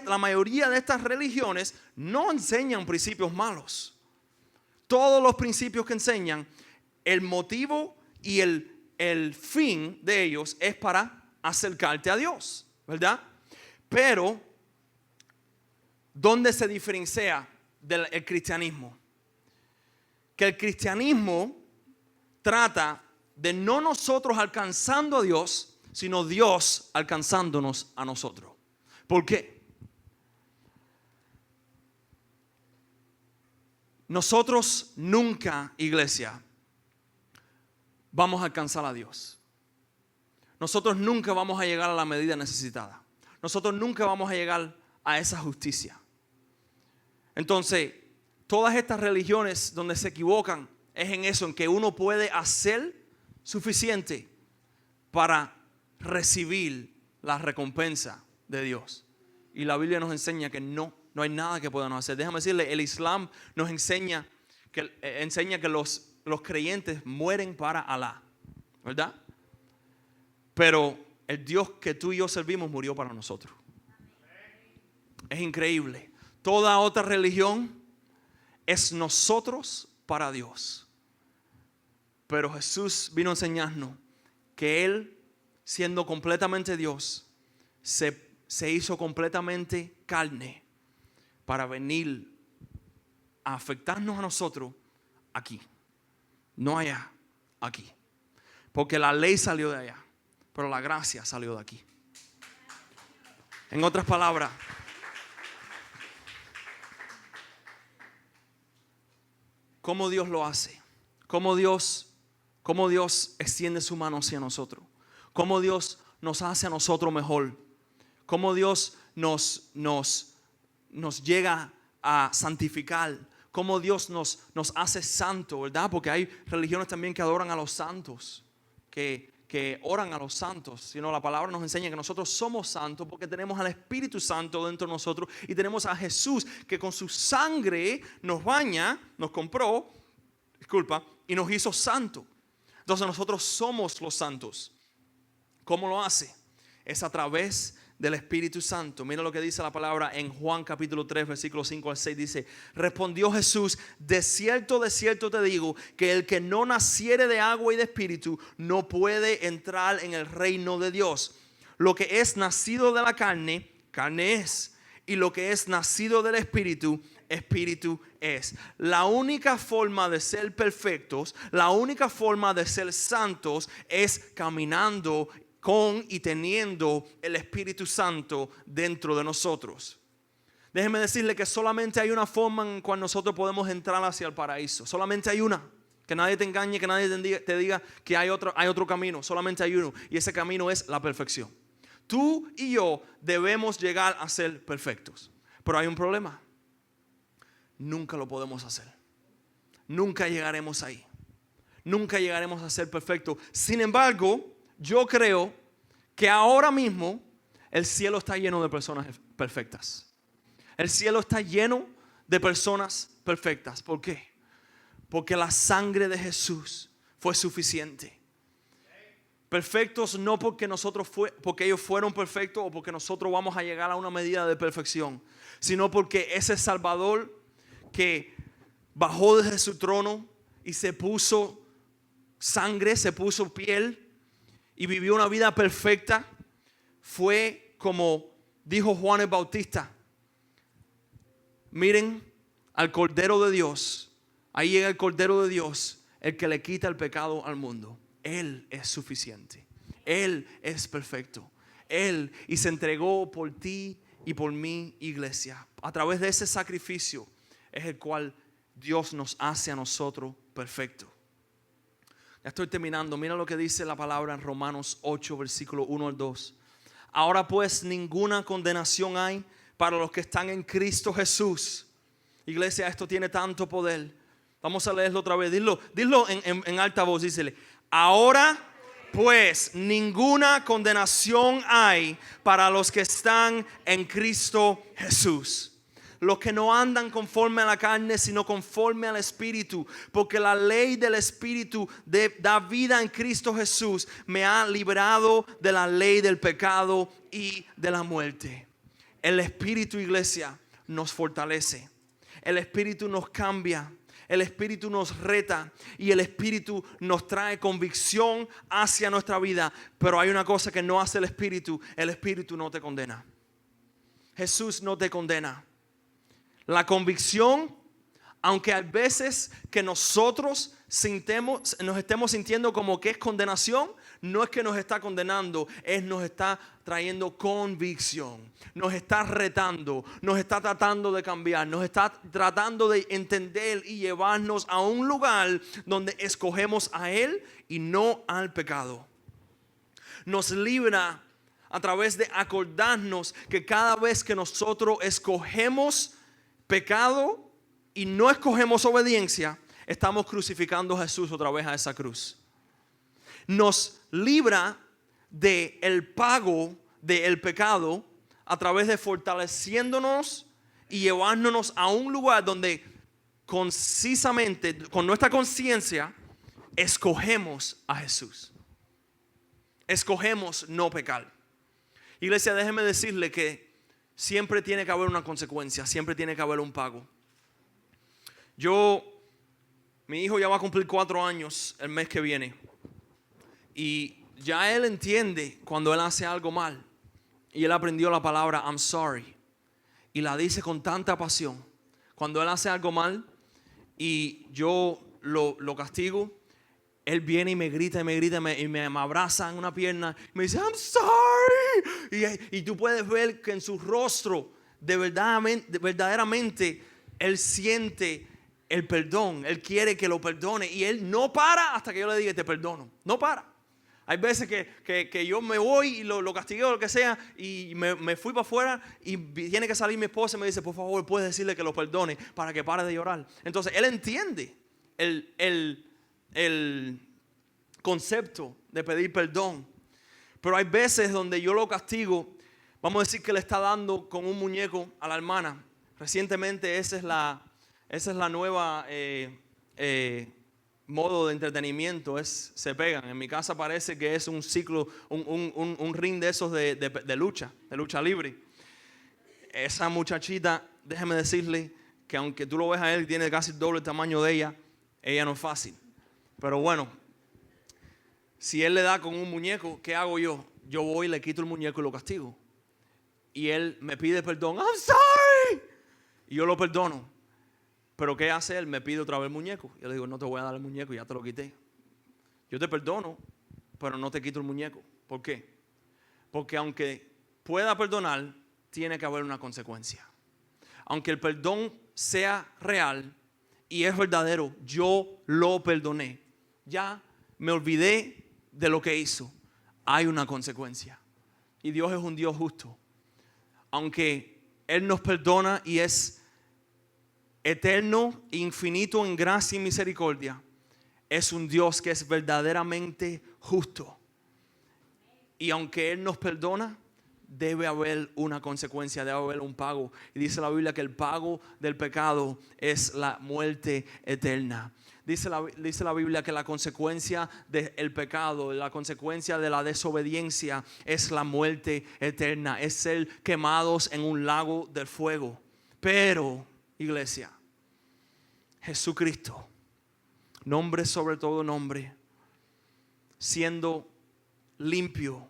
La mayoría de estas religiones no enseñan principios malos. Todos los principios que enseñan, el motivo y el fin de ellos es para acercarte a Dios, ¿verdad? Pero, ¿dónde se diferencia del cristianismo. Que el cristianismo trata de no nosotros alcanzando a Dios, sino Dios alcanzándonos a nosotros. ¿Por qué? Nosotros nunca, iglesia, vamos a alcanzar a Dios. Nosotros nunca vamos a llegar a la medida necesitada. Nosotros nunca vamos a llegar a esa justicia. Entonces, todas estas religiones donde se equivocan es en eso, en que uno puede hacer suficiente para recibir la recompensa de Dios. Y la Biblia nos enseña que no hay nada que podamos hacer. Déjame decirle, el Islam nos enseña que los creyentes mueren para Alá, ¿verdad? Pero el Dios que tú y yo servimos murió para nosotros. Es increíble. Toda otra religión es nosotros para Dios. Pero Jesús vino a enseñarnos que Él, siendo completamente Dios, se hizo completamente carne para venir a afectarnos a nosotros aquí. No allá, aquí. Porque la ley salió de allá, pero la gracia salió de aquí. En otras palabras, ¿cómo Dios lo hace? ¿Cómo Dios extiende su mano hacia nosotros? ¿Cómo Dios nos hace a nosotros mejor? ¿Cómo Dios nos llega a santificar? ¿Cómo Dios nos hace santo, verdad? Porque hay religiones también que adoran a los santos, que oran a los santos. Sino la palabra nos enseña que nosotros somos santos porque tenemos al Espíritu Santo dentro de nosotros y tenemos a Jesús que con su sangre nos baña, nos compró, y nos hizo santo. Entonces nosotros somos los santos. ¿Cómo lo hace? Es a través del Espíritu Santo. Mira lo que dice la palabra en Juan capítulo 3 versículos 5 al 6. Dice: respondió Jesús: de cierto te digo, que el que no naciere de agua y de espíritu no puede entrar en el reino de Dios. Lo que es nacido de la carne, carne es, y lo que es nacido del espíritu, espíritu es. La única forma de ser perfectos, la única forma de ser santos es caminando con y teniendo el Espíritu Santo dentro de nosotros. Déjeme decirle que solamente hay una forma en cual nosotros podemos entrar hacia el paraíso. Solamente hay una. Que nadie te engañe, que nadie te diga que hay otro camino. Solamente hay uno. Y ese camino es la perfección. Tú y yo debemos llegar a ser perfectos. Pero hay un problema. Nunca lo podemos hacer. Nunca llegaremos ahí. Nunca llegaremos a ser perfectos. Sin embargo, yo creo que ahora mismo el cielo está lleno de personas perfectas. El cielo está lleno de personas perfectas. ¿Por qué? Porque la sangre de Jesús fue suficiente. Perfectos no porque ellos fueron perfectos o porque nosotros vamos a llegar a una medida de perfección, sino porque ese Salvador que bajó desde su trono y se puso sangre, se puso piel y vivió una vida perfecta, fue como dijo Juan el Bautista: miren al Cordero de Dios. Ahí llega el Cordero de Dios, el que le quita el pecado al mundo. Él es suficiente. Él es perfecto. Él, y se entregó por ti y por mi iglesia. A través de ese sacrificio es el cual Dios nos hace a nosotros perfectos. Ya estoy terminando. Mira lo que dice la palabra en Romanos 8, versículo 1 al 2. Ahora pues ninguna condenación hay para los que están en Cristo Jesús. Iglesia, esto tiene tanto poder. Vamos a leerlo otra vez. Dilo en alta voz. Dícele: ahora pues ninguna condenación hay para los que están en Cristo Jesús. Los que no andan conforme a la carne, sino conforme al Espíritu. Porque la ley del Espíritu da vida en Cristo Jesús me ha librado de la ley del pecado y de la muerte. El Espíritu, iglesia, nos fortalece. El Espíritu nos cambia. El Espíritu nos reta. Y el Espíritu nos trae convicción hacia nuestra vida. Pero hay una cosa que no hace el Espíritu. El Espíritu no te condena. Jesús no te condena. La convicción, aunque hay veces que nosotros nos estemos sintiendo como que es condenación, no es que nos está condenando, nos está trayendo convicción, nos está retando, nos está tratando de cambiar, nos está tratando de entender y llevarnos a un lugar donde escogemos a Él y no al pecado. Nos libra a través de acordarnos que cada vez que nosotros escogemos pecado y no escogemos obediencia, estamos crucificando a Jesús otra vez a esa cruz. Nos libra del pago del pecado a través de fortaleciéndonos y llevándonos a un lugar donde concisamente, con nuestra conciencia, escogemos a Jesús. Escogemos no pecar. Iglesia, déjeme decirle que siempre tiene que haber una consecuencia, siempre tiene que haber un pago. Mi hijo ya va a cumplir 4 años el mes que viene. Y ya él entiende cuando él hace algo mal. Y él aprendió la palabra I'm sorry. Y la dice con tanta pasión. Cuando él hace algo mal y yo lo castigo, él viene y me grita y me abraza en una pierna. Y me dice I'm sorry. Y tú puedes ver que en su rostro verdaderamente él siente el perdón. Él quiere que lo perdone. Y él no para hasta que yo le diga te perdono. No para. Hay veces que yo me voy y lo castigué o lo que sea y me fui para afuera y tiene que salir mi esposa y me dice, por favor, puedes decirle que lo perdone para que pare de llorar. Entonces, él entiende el concepto de pedir perdón. Pero hay veces donde yo lo castigo, vamos a decir que le está dando con un muñeco a la hermana. Recientemente esa es la nueva modo de entretenimiento, se pegan. En mi casa parece que es un ciclo, un ring de esos de lucha libre. Esa muchachita, déjeme decirle que aunque tú lo ves a él, tiene casi el doble tamaño de ella no es fácil. Pero bueno, si él le da con un muñeco, ¿qué hago yo? Yo voy y le quito el muñeco y lo castigo. Y él me pide perdón. I'm sorry. Y yo lo perdono. Pero ¿qué hace él? Me pide otra vez el muñeco. Yo le digo, no te voy a dar el muñeco, ya te lo quité. Yo te perdono, pero no te quito el muñeco. ¿Por qué? Porque aunque pueda perdonar, tiene que haber una consecuencia. Aunque el perdón sea real y es verdadero, yo lo perdoné. Ya me olvidé de lo que hizo. Hay una consecuencia. Y Dios es un Dios justo. Aunque Él nos perdona y es eterno, infinito en gracia y misericordia, es un Dios que es verdaderamente justo. Y aunque Él nos perdona, debe haber una consecuencia, debe haber un pago. Y dice la Biblia que el pago del pecado es la muerte eterna. Dice la Biblia que la consecuencia del pecado, la consecuencia de la desobediencia es la muerte eterna, es ser quemados en un lago de fuego. Pero, iglesia, Jesucristo, nombre sobre todo nombre, siendo limpio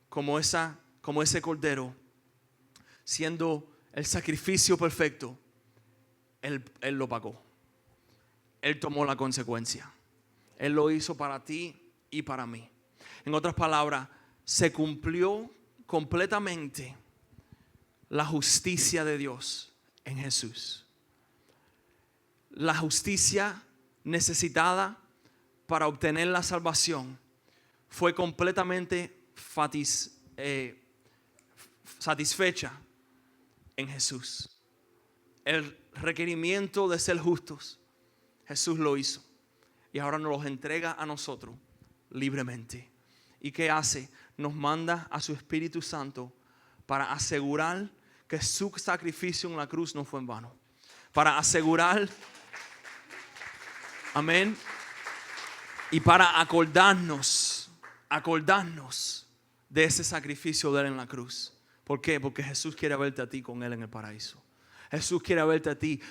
como ese cordero, siendo el sacrificio perfecto, Él lo pagó. Él tomó la consecuencia. Él lo hizo para ti y para mí. En otras palabras, se cumplió completamente la justicia de Dios en Jesús. La justicia necesitada para obtener la salvación fue completamente satisfecha en Jesús. El requerimiento de ser justos, Jesús lo hizo. Y ahora nos los entrega a nosotros libremente. ¿Y qué hace? Nos manda a su Espíritu Santo para asegurar que su sacrificio en la cruz no fue en vano. Para asegurar, amén, y para acordarnos de ese sacrificio de Él en la cruz. ¿Por qué? Porque Jesús quiere verte a ti con Él en el paraíso. Jesús quiere verte a ti,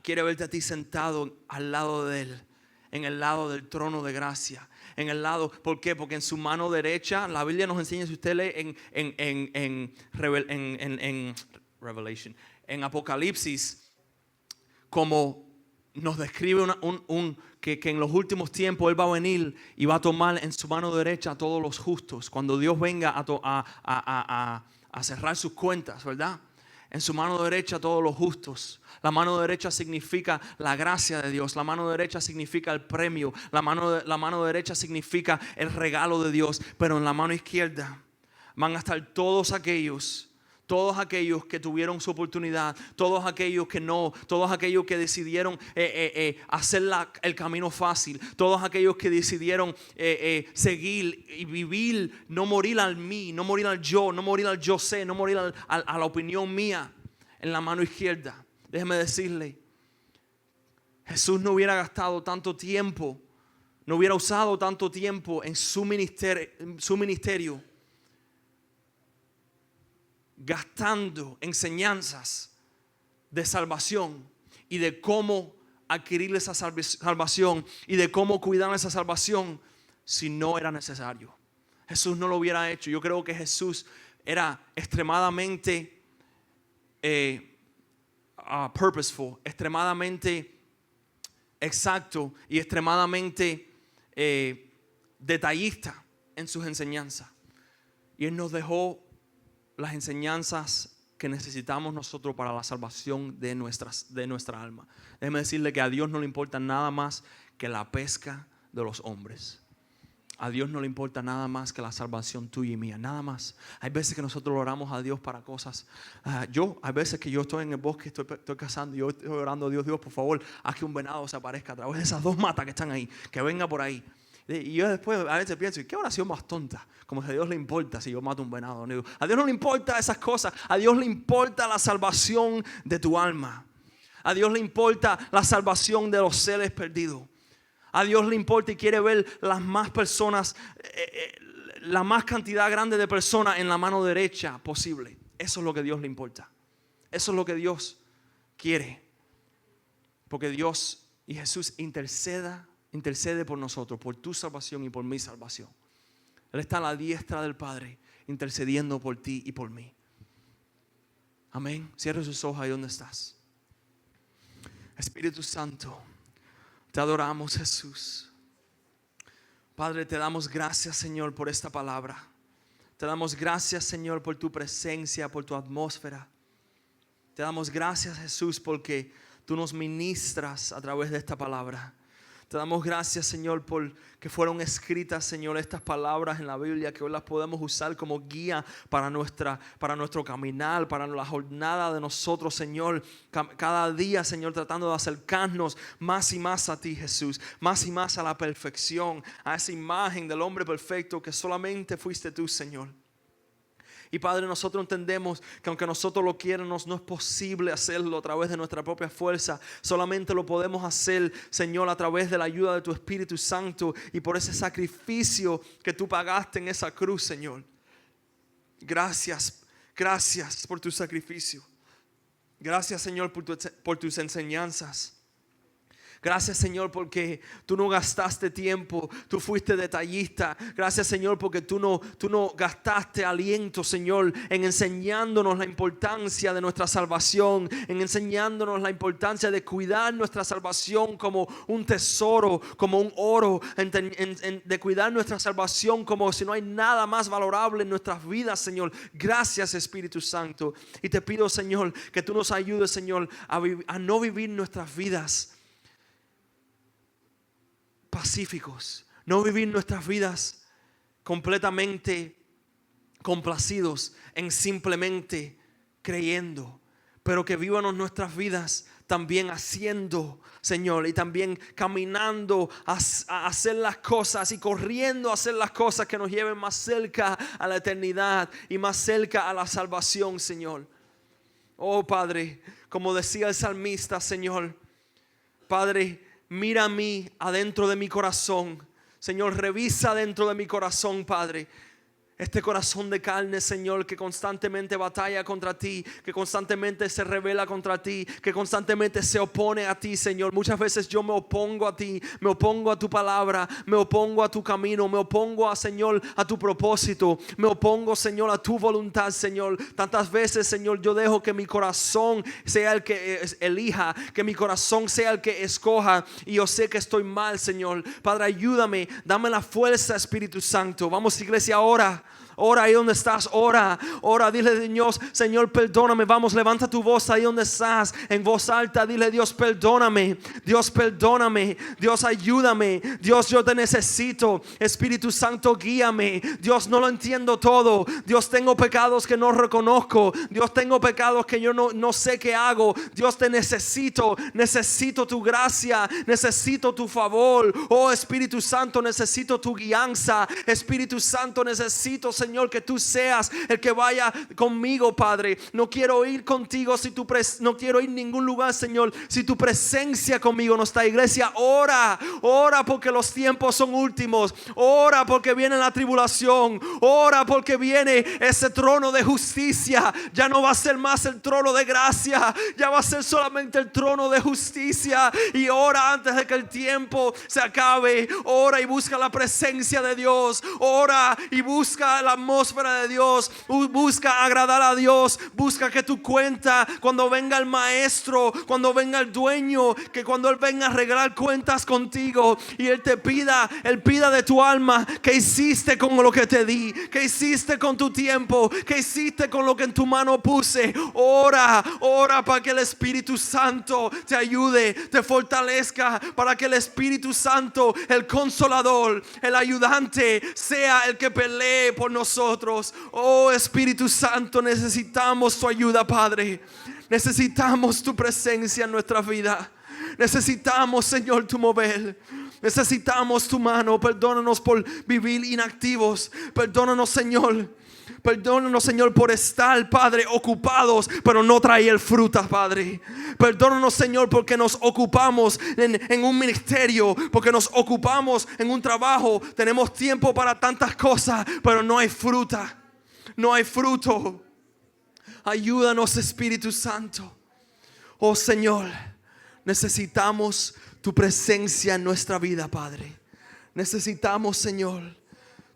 quiere verte a ti sentado al lado de Él, en el lado del trono de gracia. En el lado, ¿por qué? Porque en su mano derecha, la Biblia nos enseña, si usted lee en Revelation, en Apocalipsis, como nos describe que en los últimos tiempos Él va a venir y va a tomar en su mano derecha a todos los justos. Cuando Dios venga a cerrar sus cuentas, ¿verdad? En su mano derecha a todos los justos. La mano derecha significa la gracia de Dios. La mano derecha significa el premio. La mano derecha significa el regalo de Dios. Pero en la mano izquierda van a estar todos aquellos que tuvieron su oportunidad, todos aquellos que no, todos aquellos que decidieron hacer el camino fácil, todos aquellos que decidieron seguir y vivir, no morir al mí, no morir al yo, no morir al yo sé, no morir a la opinión mía. En la mano izquierda, déjeme decirle, Jesús no hubiera gastado tanto tiempo, no hubiera usado tanto tiempo en su ministerio gastando enseñanzas de salvación y de cómo adquirir esa salvación y de cómo cuidar esa salvación si no era necesario. Jesús no lo hubiera hecho. Yo creo que Jesús era extremadamente purposeful, extremadamente exacto y extremadamente detallista en sus enseñanzas. Y Él nos dejó las enseñanzas que necesitamos nosotros para la salvación de nuestra alma. Déjeme decirle que a Dios no le importa nada más que la pesca de los hombres. A Dios no le importa nada más que la salvación tuya y mía, nada más. Hay veces que nosotros oramos a Dios para cosas. Hay veces que yo estoy en el bosque, estoy cazando y yo estoy orando a Dios, por favor, haz que un venado se aparezca a través de esas 2 matas que están ahí, que venga por ahí. Y yo después a veces pienso, ¿qué oración más tonta? Como si a Dios le importa si yo mato un venado. A Dios no le importa esas cosas. A Dios le importa la salvación de tu alma. A Dios le importa la salvación de los seres perdidos. A Dios le importa y quiere ver las más personas, la más cantidad grande de personas en la mano derecha posible. Eso es lo que a Dios le importa. Eso es lo que Dios quiere. Porque Dios y Jesús intercede por nosotros, por tu salvación y por mi salvación. Él está a la diestra del Padre, intercediendo por ti y por mí. Amén. Cierra sus ojos ahí donde estás. Espíritu Santo, te adoramos, Jesús. Padre, te damos gracias, Señor, por esta palabra. Te damos gracias, Señor, por tu presencia, por tu atmósfera. Te damos gracias, Jesús, porque tú nos ministras a través de esta palabra. Te damos gracias, Señor, por que fueron escritas, Señor, estas palabras en la Biblia, que hoy las podemos usar como guía para nuestro caminar, para la jornada de nosotros, Señor. Cada día, Señor, tratando de acercarnos más y más a ti, Jesús. Más y más a la perfección, a esa imagen del hombre perfecto que solamente fuiste tú, Señor. Y Padre, nosotros entendemos que aunque nosotros lo quieramos, no es posible hacerlo a través de nuestra propia fuerza. Solamente lo podemos hacer, Señor, a través de la ayuda de tu Espíritu Santo y por ese sacrificio que tú pagaste en esa cruz, Señor. Gracias por tu sacrificio. Gracias, Señor, por tus enseñanzas. Gracias, Señor, porque tú no gastaste tiempo, tú fuiste detallista. Gracias, Señor, porque tú no gastaste aliento, Señor, en enseñándonos la importancia de nuestra salvación, en enseñándonos la importancia de cuidar nuestra salvación como un tesoro, como un oro, de cuidar nuestra salvación como si no hay nada más valorable en nuestras vidas, Señor. Gracias, Espíritu Santo. Y te pido, Señor, que tú nos ayudes, Señor, a no vivir nuestras vidas pacíficos, no vivir nuestras vidas completamente complacidos en simplemente creyendo, pero que vívanos nuestras vidas también haciendo, Señor, y también caminando a hacer las cosas y corriendo a hacer las cosas que nos lleven más cerca a la eternidad y más cerca a la salvación, Señor. Oh Padre, como decía el salmista, Señor, Padre, mira a mí adentro de mi corazón. Señor, revisa dentro de mi corazón, Padre. Este corazón de carne, Señor, que constantemente batalla contra ti, que constantemente se revela contra ti, que constantemente se opone a ti, Señor. Muchas veces yo me opongo a ti, me opongo a tu palabra, me opongo a tu camino, me opongo a, Señor, a tu propósito, me opongo, Señor, a tu voluntad, Señor. Tantas veces, Señor, yo dejo que mi corazón sea el que elija, que mi corazón sea el que escoja, y yo sé que estoy mal, Señor. Padre, ayúdame, dame la fuerza, Espíritu Santo. Vamos, iglesia, ahora. Ora ahí donde estás, ora, dile a Dios, Señor, perdóname. Vamos, levanta tu voz ahí donde estás, en voz alta, dile: Dios, perdóname, Dios, perdóname, Dios, ayúdame, Dios, yo te necesito, Espíritu Santo, guíame. Dios, no lo entiendo todo, Dios, tengo pecados que no reconozco, Dios, tengo pecados que yo no sé qué hago. Dios, te necesito tu gracia, necesito tu favor. Oh Espíritu Santo, necesito tu guianza. Espíritu Santo, necesito, Señor, que tú seas el que vaya conmigo, Padre. No quiero ir contigo no quiero ir a ningún lugar, Señor, si tu presencia conmigo no está. Iglesia, ora porque los tiempos son últimos. Ora porque viene la tribulación. Ora porque viene ese trono de justicia. Ya no va a ser más el trono de gracia, ya va a ser solamente el trono de justicia. Y ora antes de que el tiempo se acabe. Ora y busca la presencia de Dios. Ora y busca la atmósfera de Dios. Busca agradar a Dios. Busca que tu cuenta, cuando venga el maestro, cuando venga el dueño, que cuando Él venga a arreglar cuentas contigo y Él pida de tu alma: ¿qué hiciste con lo que te di? ¿Qué hiciste con tu tiempo? ¿Qué hiciste con lo que en tu mano puse? Ora para que el Espíritu Santo te ayude, te fortalezca, para que el Espíritu Santo, el consolador, el ayudante, sea el que pelee por nosotros. Oh Espíritu Santo, necesitamos tu ayuda, Padre. Necesitamos tu presencia en nuestra vida. Necesitamos, Señor, tu mover. Necesitamos tu mano. Perdónanos por vivir inactivos. Perdónanos, Señor. Perdónanos, Señor, por estar, Padre, ocupados, pero no traer fruta, Padre. Perdónanos, Señor, porque nos ocupamos en un ministerio, porque nos ocupamos en un trabajo. Tenemos tiempo para tantas cosas, pero no hay fruta. No hay fruto. Ayúdanos, Espíritu Santo. Oh Señor, necesitamos tu presencia en nuestra vida, Padre. Necesitamos, Señor,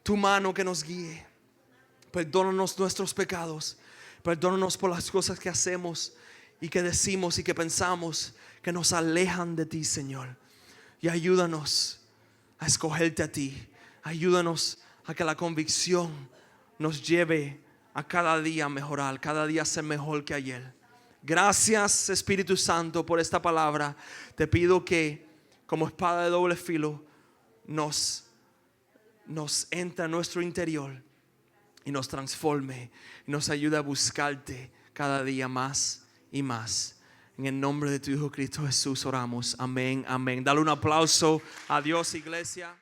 tu mano que nos guíe. Perdónanos nuestros pecados. Perdónanos por las cosas que hacemos y que decimos y que pensamos que nos alejan de ti, Señor. Y ayúdanos a escogerte a ti. Ayúdanos a que la convicción nos lleve a cada día mejorar, cada día ser mejor que ayer. Gracias, Espíritu Santo, por esta palabra. Te pido que, como espada de doble filo, nos entre en nuestro interior y nos transforme y nos ayude a buscarte cada día más y más. En el nombre de tu Hijo Cristo Jesús oramos. Amén, amén. Dale un aplauso a Dios, iglesia.